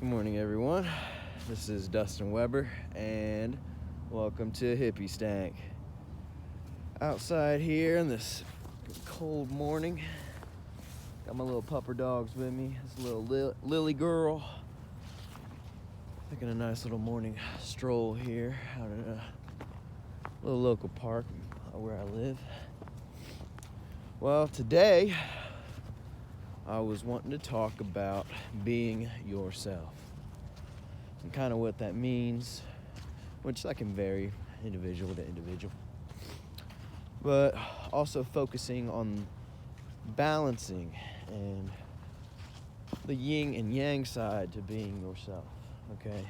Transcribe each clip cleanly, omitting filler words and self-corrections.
Good morning, everyone. This is Dustin Weber, and welcome to Hippie Stank. Outside here in this cold morning, got my little pupper dogs with me. This little Lily girl, taking a nice little morning stroll here out at a little local park where I live. Well, today I was wanting to talk about being yourself and kind of what that means, which that can vary individual to individual, but also focusing on balancing and the yin and yang side to being yourself. Okay,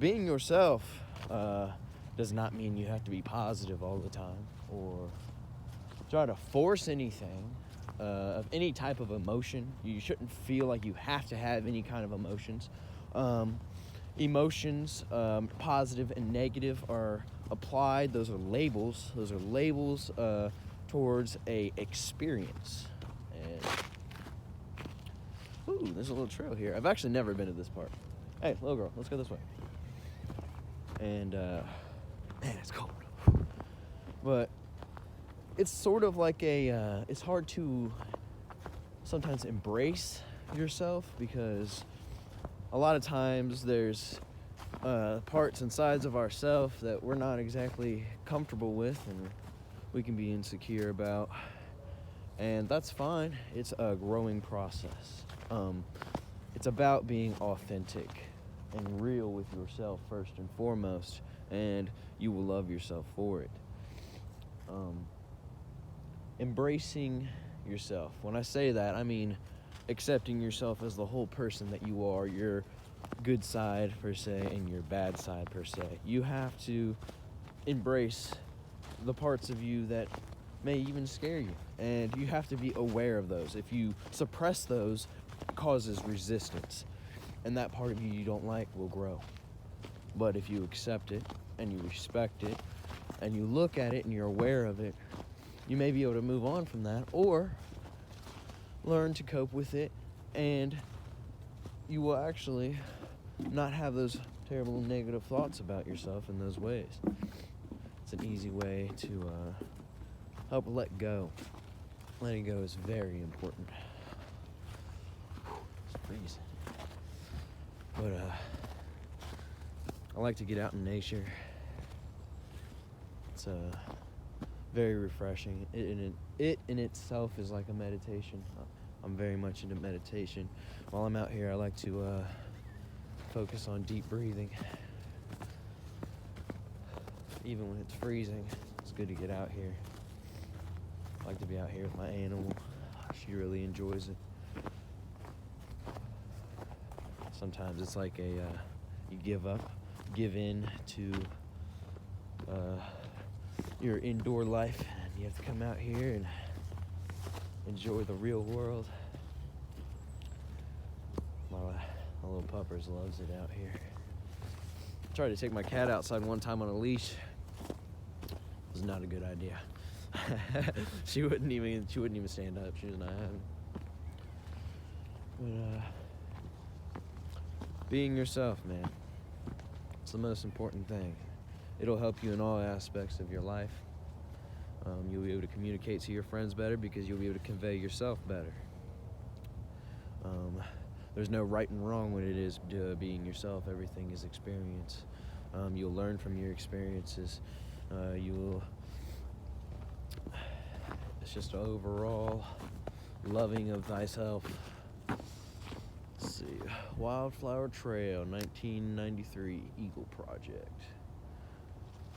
being yourself does not mean you have to be positive all the time or try to force anything of any type of emotion. You shouldn't feel like you have to have any kind of emotions. Emotions, positive and negative, are applied. Those are labels. Those are labels towards a experience. And ooh, there's a little trail here. I've actually never been to this park. Hey, little girl, let's go this way. And man, it's cold. But it's sort of like it's hard to sometimes embrace yourself because a lot of times there's parts and sides of ourselves that we're not exactly comfortable with and we can be insecure about. And that's fine. It's a growing process. It's about being authentic and real with yourself first and foremost, and you will love yourself for it. Embracing yourself. When I say that, I mean accepting yourself as the whole person that you are, your good side per se and your bad side per se. You have to embrace the parts of you that may even scare you, and you have to be aware of those. If you suppress those, it causes resistance, and that part of you don't like will grow. But if you accept it and you respect it and you look at it and you're aware of it, you may be able to move on from that or learn to cope with it, and you will actually not have those terrible negative thoughts about yourself in those ways. It's an easy way to help let go. Letting go is very important. It's freezing. But I like to get out in nature. It's very refreshing. It in itself is like a meditation. I'm very much into meditation. While I'm out here, I like to focus on deep breathing. Even when it's freezing, it's good to get out here. I like to be out here with my animal. She really enjoys it. Sometimes it's like you give in to your indoor life, and you have to come out here and enjoy the real world. My little puppers loves it out here. I tried to take my cat outside one time on a leash. It was not a good idea. She wouldn't even stand up. She was not having. But being yourself, man, it's the most important thing. It'll help you in all aspects of your life. You'll be able to communicate to your friends better because you'll be able to convey yourself better. There's no right and wrong when it is being yourself. Everything is experience. You'll learn from your experiences. It's just overall loving of thyself. Let's see. Wildflower Trail, 1993 Eagle Project.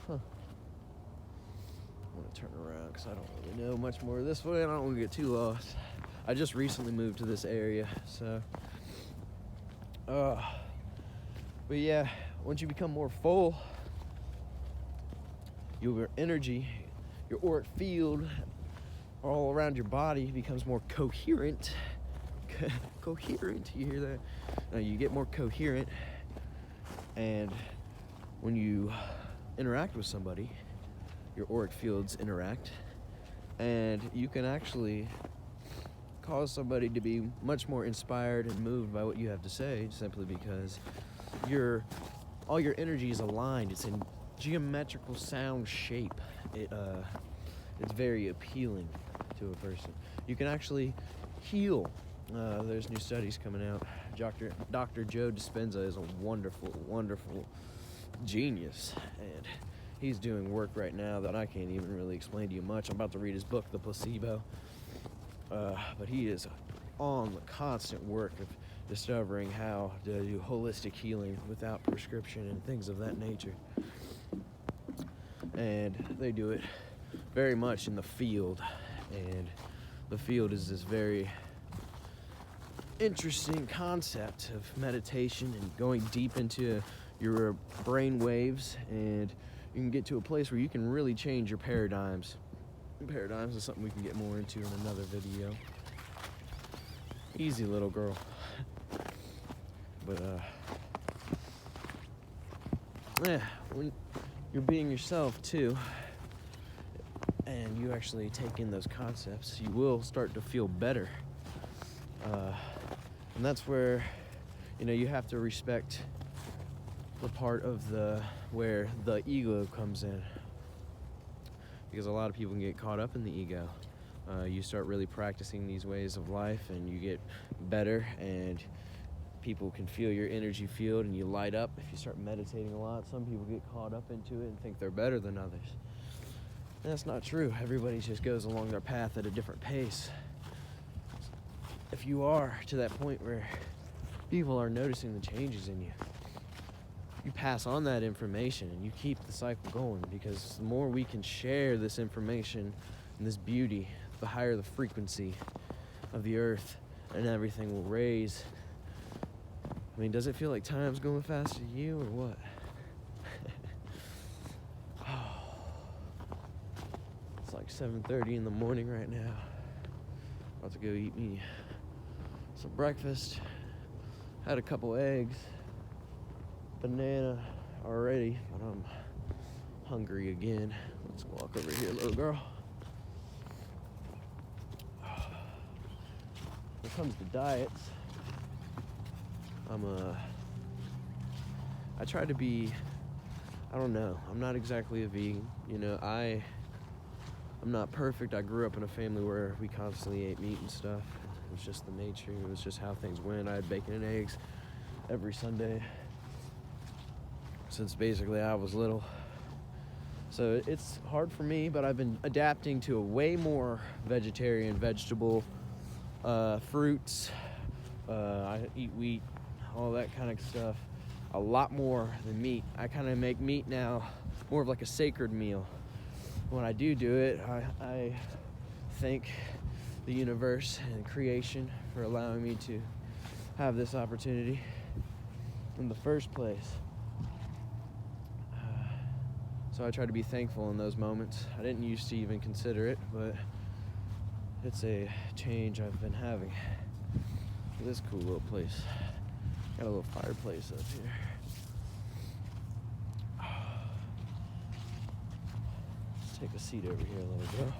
Huh. I'm going to turn around because I don't really know much more this way. I don't want to get too lost. I just recently moved to this area, so. But yeah, once you become more full, your energy, your auric field, all around your body becomes more coherent. Coherent, you hear that? You get more coherent, and when you interact with somebody, your auric fields interact, and you can actually cause somebody to be much more inspired and moved by what you have to say, simply because all your energy is aligned. It's in geometrical sound shape. It's very appealing to a person. You can actually heal. There's new studies coming out. Dr. Joe Dispenza is a wonderful, wonderful genius, and he's doing work right now that I can't even really explain to you much. I'm about to read his book, The Placebo, but he is on the constant work of discovering how to do holistic healing without prescription and things of that nature. And they do it very much in the field, and the field is this very interesting concept of meditation and going deep into your brain waves, and you can get to a place where you can really change your paradigms. Paradigms is something we can get more into in another video. Easy, little girl. But when you're being yourself too, and you actually take in those concepts, you will start to feel better. And that's where, you have to respect the part of where the ego comes in. Because a lot of people can get caught up in the ego. You start really practicing these ways of life, and you get better, and people can feel your energy field, and you light up. If you start meditating a lot, some people get caught up into it and think they're better than others. And that's not true. Everybody just goes along their path at a different pace. If you are to that point where people are noticing the changes in you, you pass on that information and you keep the cycle going, because the more we can share this information and this beauty, the higher the frequency of the earth and everything will raise. I mean, does it feel like time's going fast to you or what? It's like 7:30 in the morning right now. About to go eat me some breakfast. Had a couple eggs, banana already, but I'm hungry again. Let's walk over here, little girl. When it comes to diets, I try to be, I don't know, I'm not exactly a vegan. I'm not perfect. I grew up in a family where we constantly ate meat and stuff. It was just the nature. It was just how things went. I had bacon and eggs every Sunday since basically I was little. So it's hard for me, but I've been adapting to a way more vegetarian, vegetable, fruits. I eat wheat, all that kind of stuff. A lot more than meat. I kind of make meat now more of like a sacred meal. When I do it, I thank the universe and creation for allowing me to have this opportunity in the first place. So I try to be thankful in those moments. I didn't used to even consider it, but it's a change I've been having. This cool little place. Got a little fireplace up here. Let's take a seat over here, little girl.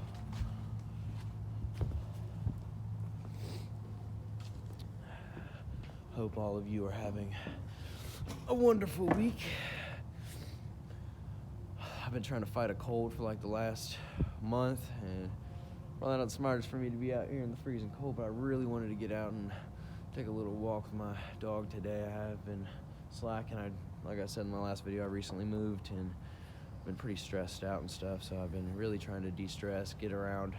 Hope all of you are having a wonderful week. I've been trying to fight a cold for like the last month, and probably not the smartest for me to be out here in the freezing cold, but I really wanted to get out and take a little walk with my dog today. I have been slacking. Like I said in my last video, I recently moved and been pretty stressed out and stuff, so I've been really trying to de-stress, get around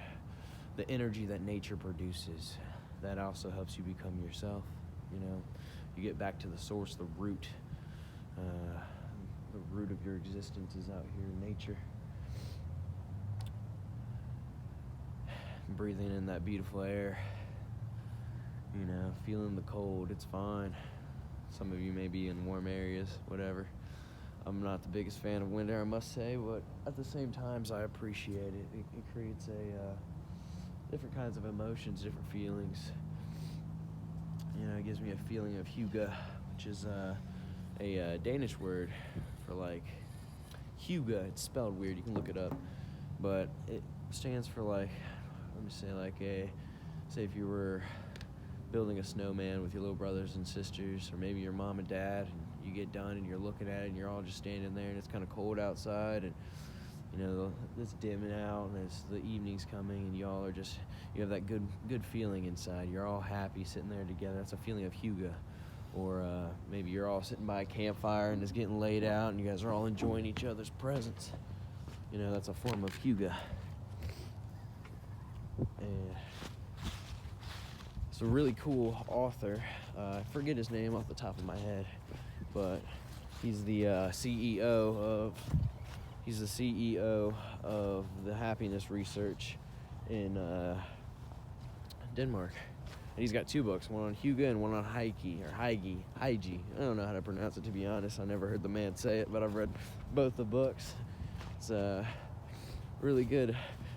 the energy that nature produces. That also helps you become yourself. You get back to the source, the root. The root of your existence is out here in nature. Breathing in that beautiful air, feeling the cold. It's fine. Some of you may be in warm areas, whatever. I'm not the biggest fan of winter, I must say, but at the same time, I appreciate it. It creates different kinds of emotions, different feelings. It gives me a feeling of Hyuga, which is a Danish word for like Hyuga. It's spelled weird. You can look it up, but it stands for like a say if you were building a snowman with your little brothers and sisters, or maybe your mom and dad, and you get done and you're looking at it and you're all just standing there and it's kind of cold outside, and it's dimming out and the evening's coming, and you have that good feeling inside. You're all happy sitting there together. That's a feeling of Hyuga. Or maybe you're all sitting by a campfire and it's getting laid out and you guys are all enjoying each other's presence. That's a form of Hyuga. And it's a really cool author. I forget his name off the top of my head, but he's the CEO of the happiness research in Denmark. And he's got 2 books, one on Hyuga and one on Hygi. I don't know how to pronounce it, to be honest. I never heard the man say it, but I've read both the books. It's really good.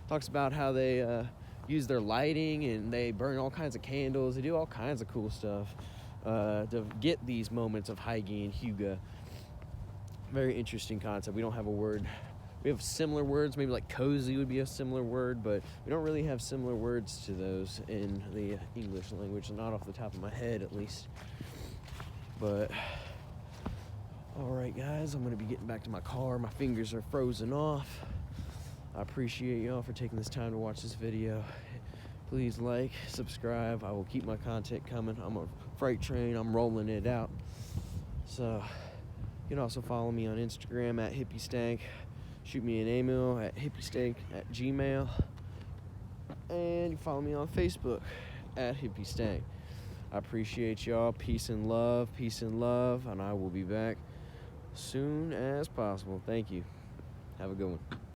Talks about how they use their lighting, and they burn all kinds of candles. They do all kinds of cool stuff to get these moments of Hygi and Hyuga. Very interesting concept. We don't have a word. We have similar words, maybe like cozy would be a similar word, but we don't really have similar words to those in the English language, not off the top of my head at least. But, alright guys, I'm going to be getting back to my car. My fingers are frozen off. I appreciate y'all for taking this time to watch this video. Please like, subscribe. I will keep my content coming. I'm a freight train. I'm rolling it out. So, you can also follow me on Instagram at hippiestank. Shoot me an email at hippiestank@gmail. And you follow me on Facebook at hippiestank. I appreciate y'all. Peace and love. And I will be back soon as possible. Thank you. Have a good one.